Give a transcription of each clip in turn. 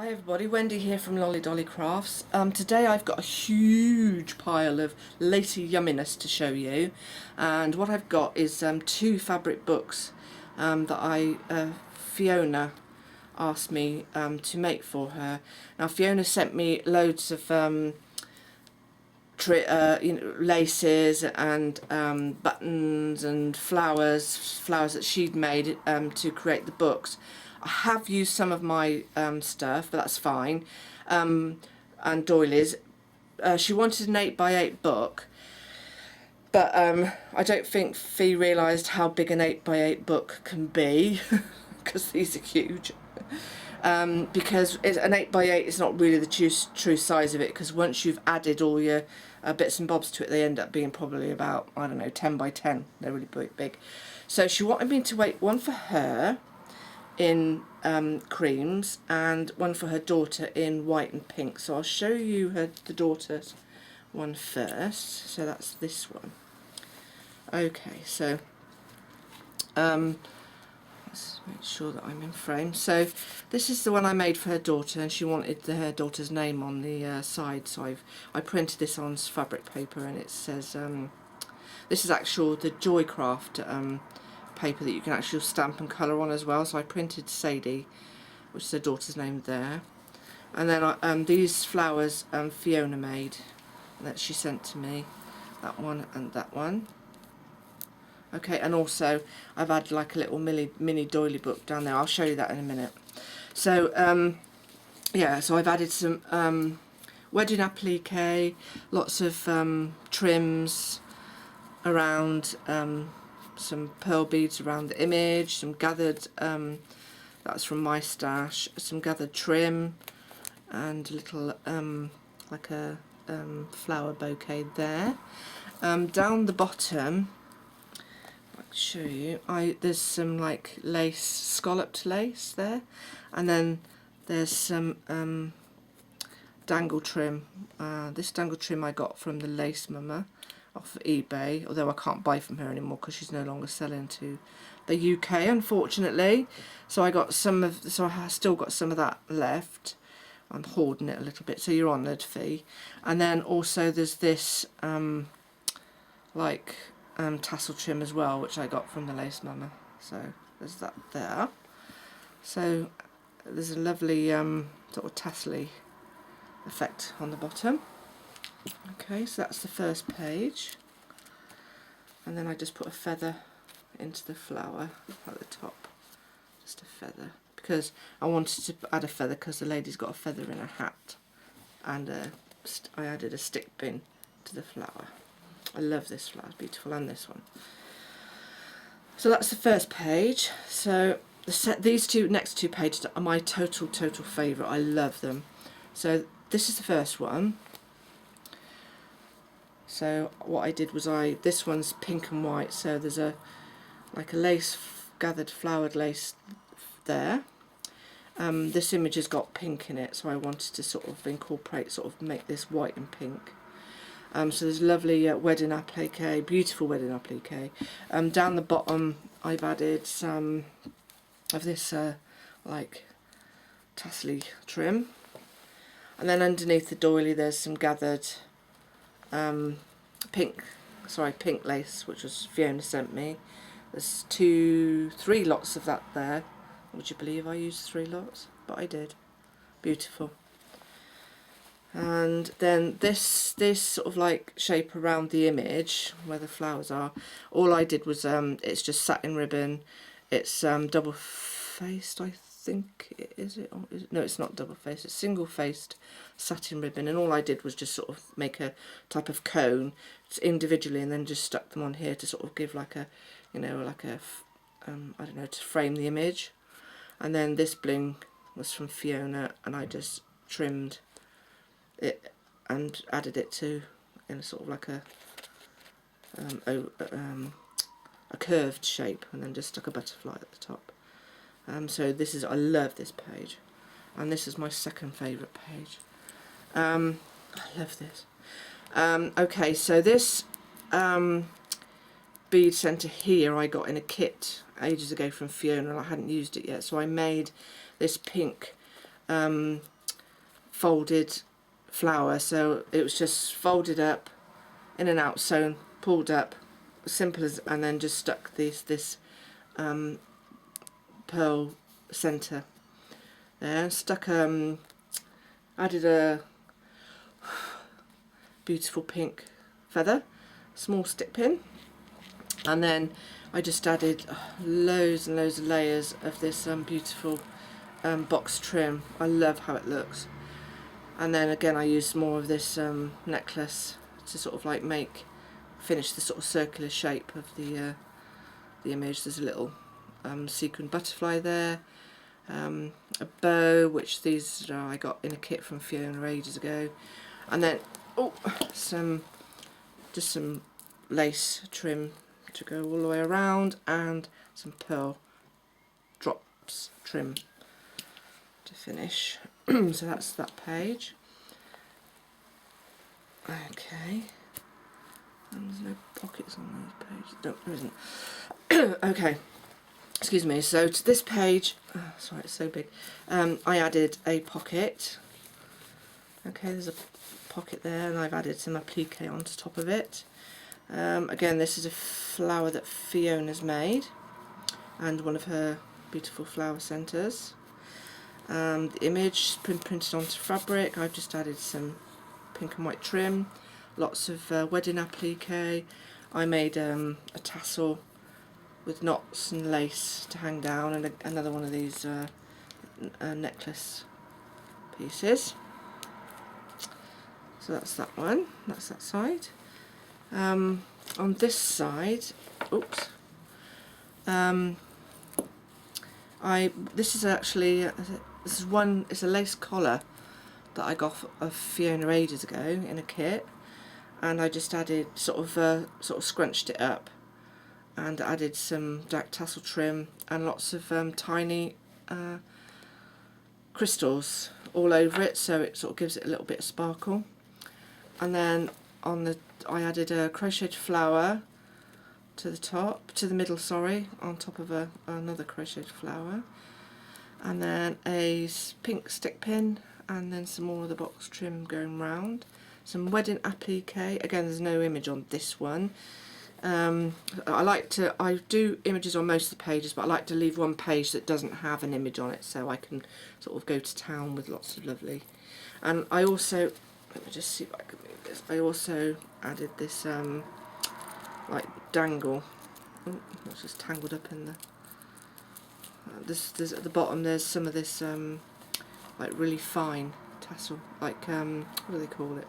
Hi everybody, Wendy here from Lolly Dolly Crafts. Today I've got a huge pile of lacy yumminess to show you, and what I've got is two fabric books that Fiona asked me to make for her. Now Fiona sent me loads of laces and buttons and flowers that she'd made to create the books. I have used some of my stuff, but that's fine, and doilies. She wanted an 8x8 book, but I don't think Fee realised how big an 8x8 book can be, because these are huge. Because an 8x8 is not really the true size of it, because once you've added all your bits and bobs to it, they end up being probably about, I don't know, 10x10. They're really big. So she wanted me to make one for her in creams and one for her daughter in white and pink. So I'll show you the daughter's one first. So that's this one. Okay, so let's make sure that I'm in frame. So this is the one I made for her daughter, and she wanted her daughter's name on the side, so I printed this on fabric paper, and it says this is the Joycraft paper that you can actually stamp and colour on as well. So I printed Sadie, which is her daughter's name, there, and then these flowers Fiona made that she sent to me, that one and that one. Okay, and also I've had like a little mini doily book down there. I'll show you that in a minute. So yeah, so I've added some wedding applique, lots of trims around, some pearl beads around the image, some gathered, that's from my stash, some gathered trim, and a little like a flower bouquet there. Down the bottom, I'll show you, there's some like lace, scalloped lace there, and then there's some dangle trim. This dangle trim I got from the Lace Mama off of eBay, although I can't buy from her anymore because she's no longer selling to the UK, unfortunately. So I still got some of that left. I'm hoarding it a little bit, so you're honoured, Fee. And then also there's this tassel trim as well, which I got from the Lace Mama. So there's that there. So there's a lovely sort of tassel-y effect on the bottom. Okay, so that's the first page, and then I just put a feather into the flower at the top, just a feather, because I wanted to add a feather because the lady's got a feather in her hat, and I added a stick pin to the flower. I love this flower, it's beautiful, and this one. So that's the first page. So these next two pages are my total favourite. I love them. So this is the first one. So what I did was this one's pink and white, so there's like a lace, gathered flowered lace there. This image has got pink in it, so I wanted to sort of incorporate, make this white and pink. So there's lovely wedding applique, beautiful wedding applique. Down the bottom I've added some of this like tassel-y trim, and then underneath the doily there's some gathered pink lace, which was Fiona sent me. There's 3 lots of that there. Would you believe I used 3 lots? But I did. Beautiful. And then this sort of like shape around the image where the flowers are, all I did was it's just satin ribbon. It's double faced, I think no, it's not double faced, it's single faced satin ribbon, and all I did was just sort of make a type of cone individually, and then just stuck them on here to sort of give like a, I don't know, to frame the image. And then this bling was from Fiona, and I just trimmed it and added it in a sort of like a curved shape, and then just stuck a butterfly at the top. So I love this page, and this is my second favourite page. I love this. Okay, so this bead centre here I got in a kit ages ago from Fiona, and I hadn't used it yet, so I made this pink folded flower, so it was just folded up, in and out sewn, pulled up, simple as, and then just stuck this pearl centre there, stuck added a beautiful pink feather, small stick pin, and then I just added loads and loads of layers of this beautiful box trim. I love how it looks. And then again I used more of this necklace to sort of like finish the sort of circular shape of the image. There's a little sequin butterfly there, a bow, which these I got in a kit from Fiona ages ago, and then just some lace trim to go all the way around, and some pearl drops trim to finish. So that's that page. Okay, and there's no pockets on these pages. No, there isn't. Okay, excuse me. So to this page, sorry, it's so big. I added a pocket. Okay, there's a pocket there, and I've added some applique on top of it. Again, this is a flower that Fiona's made, and one of her beautiful flower centres. The image printed onto fabric. I've just added some pink and white trim, lots of wedding applique. I made a tassel with knots and lace to hang down, and another one of these necklace pieces. So that's that one, that's that side. On this side, oops, this is actually it's a lace collar that I got of Fiona ages ago in a kit, and I just added sort of scrunched it up and added some dark tassel trim and lots of tiny crystals all over it, so it sort of gives it a little bit of sparkle. And then I added a crocheted flower to the middle, sorry, on top of another crocheted flower, and then a pink stick pin, and then some more of the box trim going round, some wedding applique. Again, there's no image on this one. I do images on most of the pages, but I like to leave one page that doesn't have an image on it, so I can sort of go to town with lots of lovely. And I also, let me just see if I can move this, I also added this like dangle. Oh, it's just tangled up in the there's at the bottom, there's some of this like really fine tassel, like what do they call it,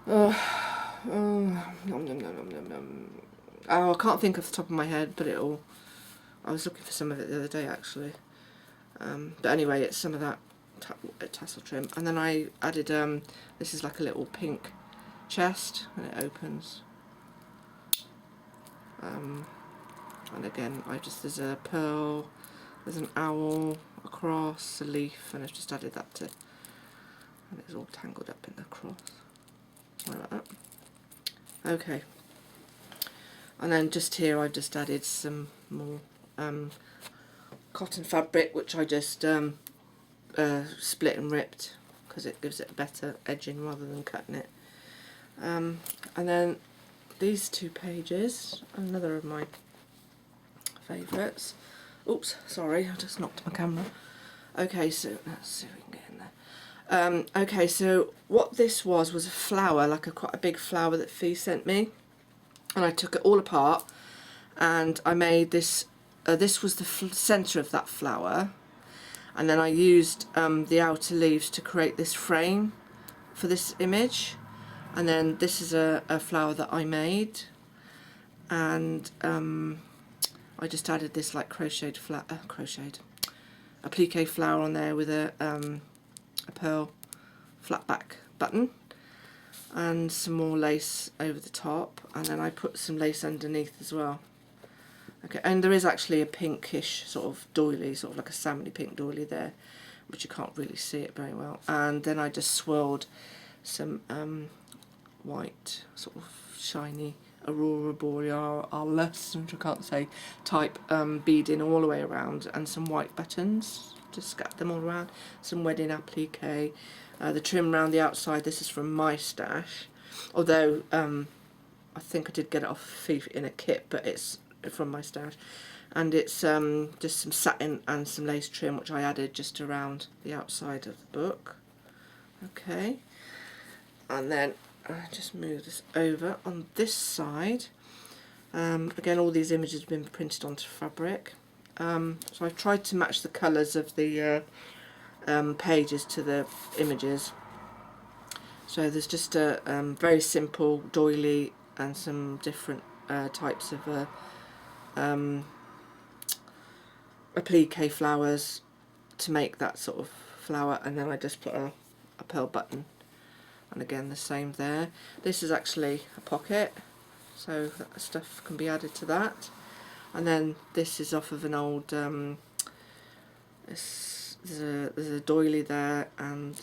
oh, I can't think off the top of my head, but I was looking for some of it the other day actually, but anyway, it's some of that tassel trim. And then I added this is like a little pink chest, and it opens, and again there's a pearl, there's an owl, a cross, a leaf, and I've just added that to, and it's all tangled up in the cross. Sorry about that. Okay, and then just here I've just added some more cotton fabric, which I just split and ripped because it gives it a better edging rather than cutting it. And then these two pages, another of my favourites. Oops, sorry, I just knocked my camera. Okay, so let's see if we can get in there. Okay, so what this was a flower, like quite a big flower that Fee sent me, and I took it all apart and I made this. This was the centre of that flower, and then I used the outer leaves to create this frame for this image. And then this is a flower that I made, and I just added this like crocheted applique flower on there with a pearl flat back button and some more lace over the top, and then I put some lace underneath as well. Okay, and there is actually a pinkish sort of doily, sort of like a salmony pink doily there, but you can't really see it very well. And then I just swirled some white sort of shiny aurora borealis, which I can't say, type beading all the way around, and some white buttons just scatter them all around. Some wedding applique. The trim around the outside, this is from my stash, although I think I did get it off Thief in a kit, but it's from my stash. And it's just some satin and some lace trim, which I added just around the outside of the book. Okay, and then I just move this over on this side. Again, all these images have been printed onto fabric. So I've tried to match the colours of the pages to the images. So there's just a very simple doily and some different types of applique flowers to make that sort of flower, and then I just put a pearl button, and again the same there. This is actually a pocket, so that stuff can be added to that. And then this is off of an old there's a doily there, and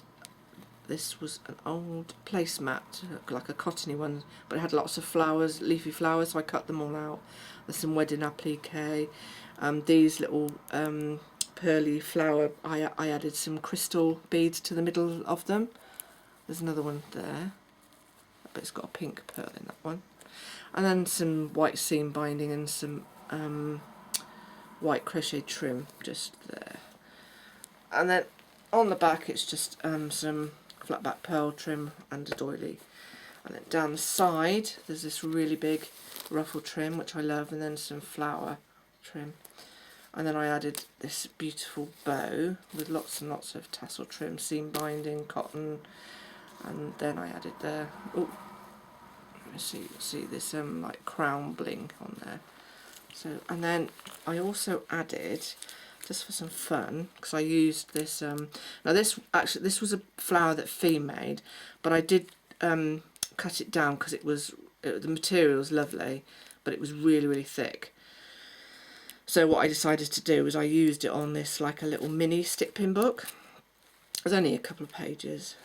this was an old placemat, like a cottony one, but it had lots of flowers, leafy flowers, so I cut them all out. There's some wedding applique. These little pearly flower, I added some crystal beads to the middle of them. There's another one there, but it's got a pink pearl in that one. And then some white seam binding and some white crochet trim just there. And then on the back it's just some flat back pearl trim and a doily. And then down the side there's this really big ruffle trim, which I love, and then some flower trim. And then I added this beautiful bow with lots and lots of tassel trim, seam binding, cotton, and then I added the, oh, let me see this like crown bling on there. So, and then I also added, just for some fun, because I used this, now this was a flower that Fee made, but I did cut it down because the material was lovely, but it was really thick. So what I decided to do was I used it on this like a little mini stick pin book. There's only a couple of pages.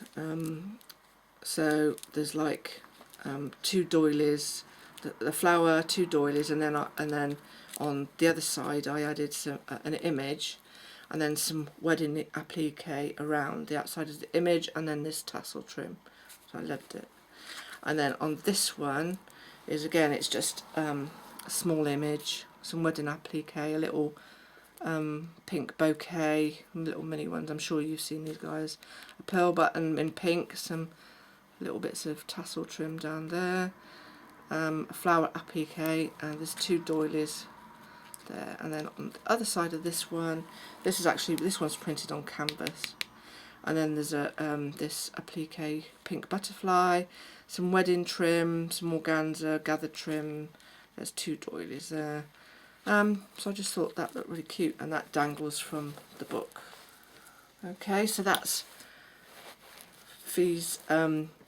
So there's like 2 doilies, the flower, 2 doilies, and then on the other side I added some an image, and then some wedding applique around the outside of the image, and then this tassel trim. So I loved it. And then on this one is, again, it's just a small image, some wedding applique, a little pink bouquet, little mini ones, I'm sure you've seen these guys, a pearl button in pink, some little bits of tassel trim down there, a flower applique, and there's 2 doilies there. And then on the other side of this one, this one's printed on canvas, and then there's a this applique pink butterfly, some wedding trim, some organza gathered trim, there's 2 doilies there. So I just thought that looked really cute, and that dangles from the book. Okay, so that's Fee's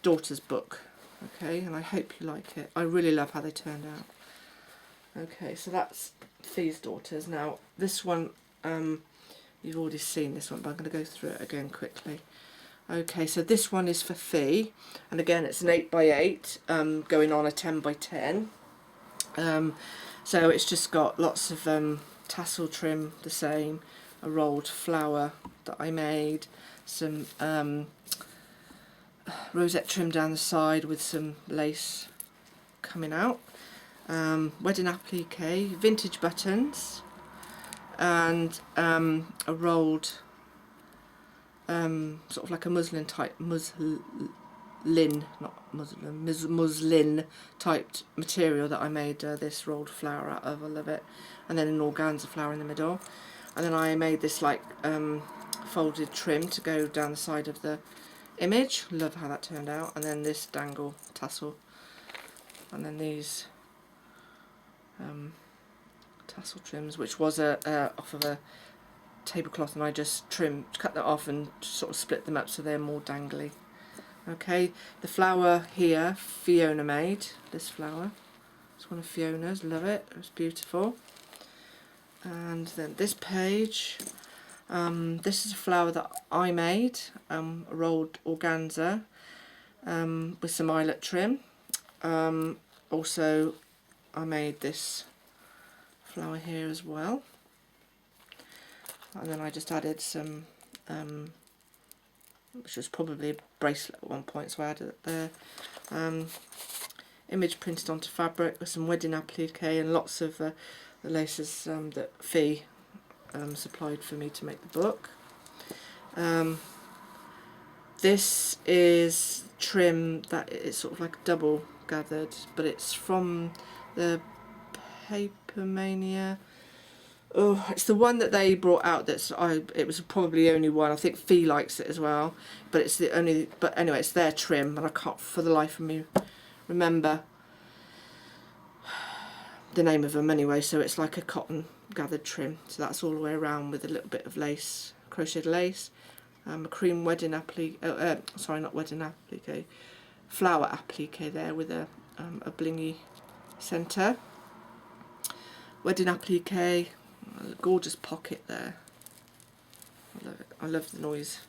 daughter's book. Okay, and I hope you like it. I really love how they turned out. Okay, so that's Fee's daughters. Now this one, you've already seen this one, but I'm going to go through it again quickly. Okay, so this one is for Fee, and again it's an 8x8 going on a 10x10. So it's just got lots of tassel trim, the same, a rolled flower that I made, some rosette trim down the side with some lace coming out, wedding applique, vintage buttons, and a rolled sort of like a muslin typed material that I made this rolled flower out of. I love it. And then an organza flower in the middle, and then I made this like folded trim to go down the side of the image. Love how that turned out. And then this dangle tassel, and then these tassel trims, which was off of a tablecloth, and I just cut that off and sort of split them up so they're more dangly. Okay, the flower here, Fiona made this flower. It's one of Fiona's, love it, it was beautiful. And then this page, this is a flower that I made, a rolled organza with some eyelet trim. Also I made this flower here as well. and then I just added some, which was probably a bracelet at one point, so I added it there. Image printed onto fabric with some wedding applique and lots of the laces that Fee supplied for me to make the book. This is trim that it's sort of like double gathered, but it's from the Paper Mania. Oh, it's the one that they brought out. It was probably the only one. I think Fee likes it as well, but it's the only. But anyway, it's their trim, and I can't for the life of me remember the name of them anyway. So it's like a cotton gathered trim. So that's all the way around with a little bit of lace, crocheted lace. A cream wedding applique, sorry, not wedding applique, flower applique there with a blingy centre. Wedding applique, a gorgeous pocket there. I love it. I love the noise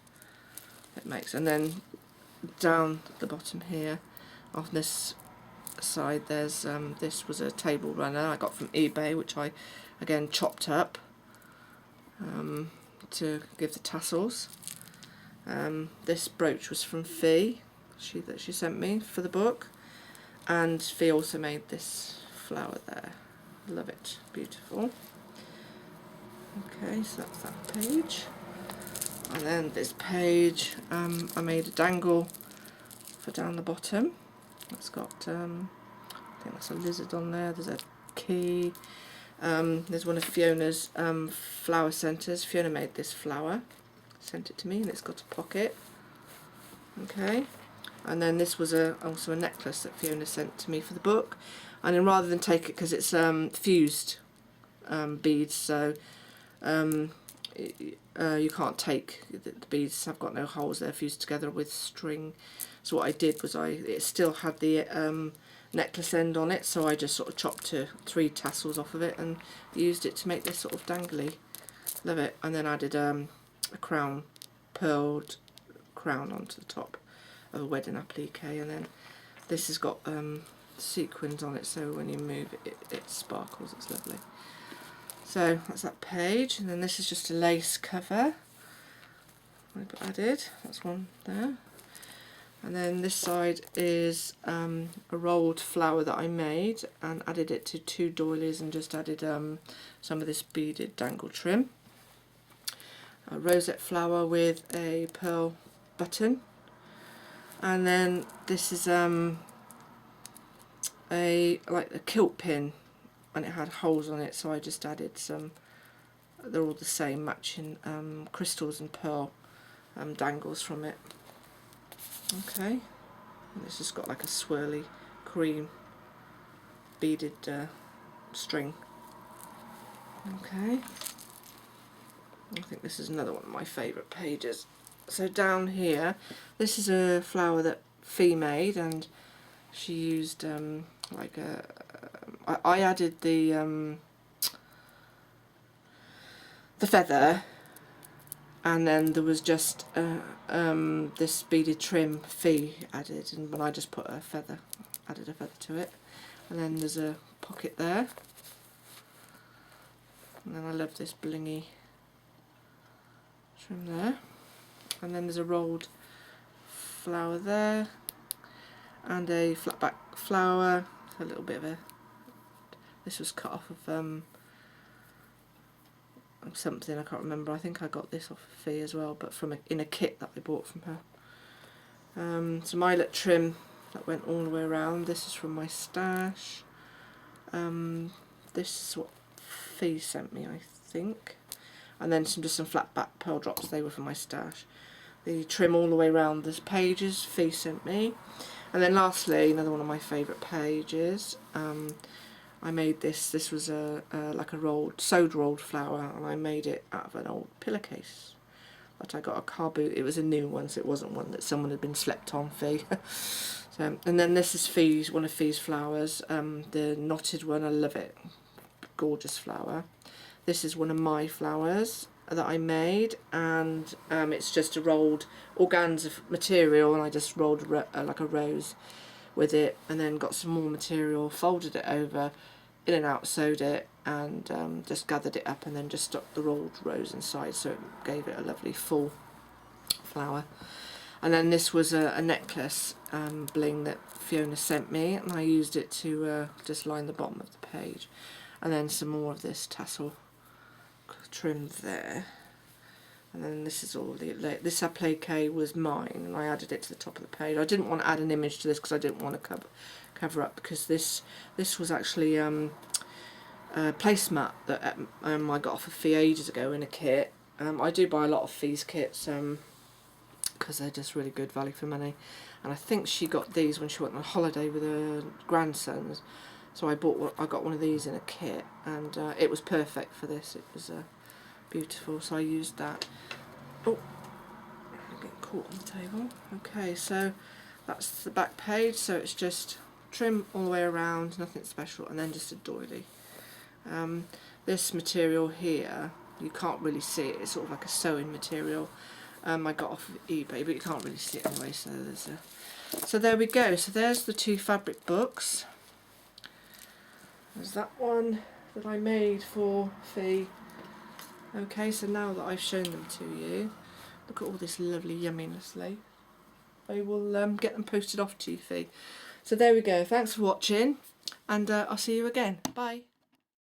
it makes. And then down the bottom here, on this side, there's this was a table runner I got from eBay, which I again chopped up to give the tassels. This brooch was from Fee, that she sent me for the book, and Fee also made this flower there. Love it, beautiful. Okay, so that's that page, and then this page I made a dangle for down the bottom. It's got I think that's a lizard on there. There's a key. There's one of Fiona's flower centres. Fiona made this flower, sent it to me, and it's got a pocket. Okay, and then this was also a necklace that Fiona sent to me for the book, and then rather than take it, because it's fused beads, so you can't take the beads have got no holes, they're fused together with string. So what I did was it still had the necklace end on it, so I just sort of chopped 3 tassels off of it and used it to make this sort of dangly. Love it. And then added a crown, pearled crown onto the top of a wedding applique, and then this has got sequins on it, so when you move it, it sparkles. It's lovely. So that's that page, and then this is just a lace cover I added. That's one there. And then this side is a rolled flower that I made and added it to 2 doilies and just added some of this beaded dangle trim. A rosette flower with a pearl button, and then this is like a kilt pin, and it had holes on it, so I just added some. They're all the same, matching crystals and pearl dangles from it. Okay, and this has got like a swirly cream beaded string. Okay, I think this is another one of my favourite pages. So down here, this is a flower that Fee made, and she used like I added the feather, and then there was just this beaded trim Fee added, and when I just put added a feather to it, and then there's a pocket there, and then I love this blingy trim there, and then there's a rolled flower there, and a flat back flower, a little bit of this was cut off of something, I can't remember. I think I got this off of Fee as well, but in a kit that I bought from her. Some eyelet trim that went all the way around. This is from my stash. This is what Fee sent me, I think. And then just some flat back pearl drops, they were from my stash. The trim all the way around this pages Fee sent me. And then lastly, another one of my favourite pages, I made this. This was like a sewed rolled flower, and I made it out of an old pillowcase that I got a car boot. It was a new one, so it wasn't one that someone had been slept on, Fee. So, and then this is one of Fee's flowers, the knotted one. I love it, gorgeous flower. This is one of my flowers that I made, and it's just a rolled organza material, and I just rolled like a rose with it, and then got some more material, folded it over, in and out sewed it, and just gathered it up and then just stuck the rolled rows inside, so it gave it a lovely full flower. And then this was a necklace bling that Fiona sent me, and I used it to just line the bottom of the page. And then some more of this tassel trim there. And then this is all this applique was mine, and I added it to the top of the page. I didn't want to add an image to this because I didn't want to cover up, because this was actually a placemat that I got off of Fee ages ago in a kit. I do buy a lot of Fee's kits because they're just really good value for money. And I think she got these when she went on holiday with her grandsons. So I got one of these in a kit, and it was perfect for this. It was beautiful, so I used that. Oh, I'm getting caught on the table. Okay, so that's the back page. So it's just trim all the way around, nothing special, and then just a doily. This material here, you can't really see it. It's sort of like a sewing material. I got off of eBay, but you can't really see it anyway. So there we go. So there's the 2 fabric books. There's that one that I made for Fee. Okay, so now that I've shown them to you, look at all this lovely yumminess lace. I will get them posted off to you, Fee. So there we go. Thanks for watching, and I'll see you again. Bye.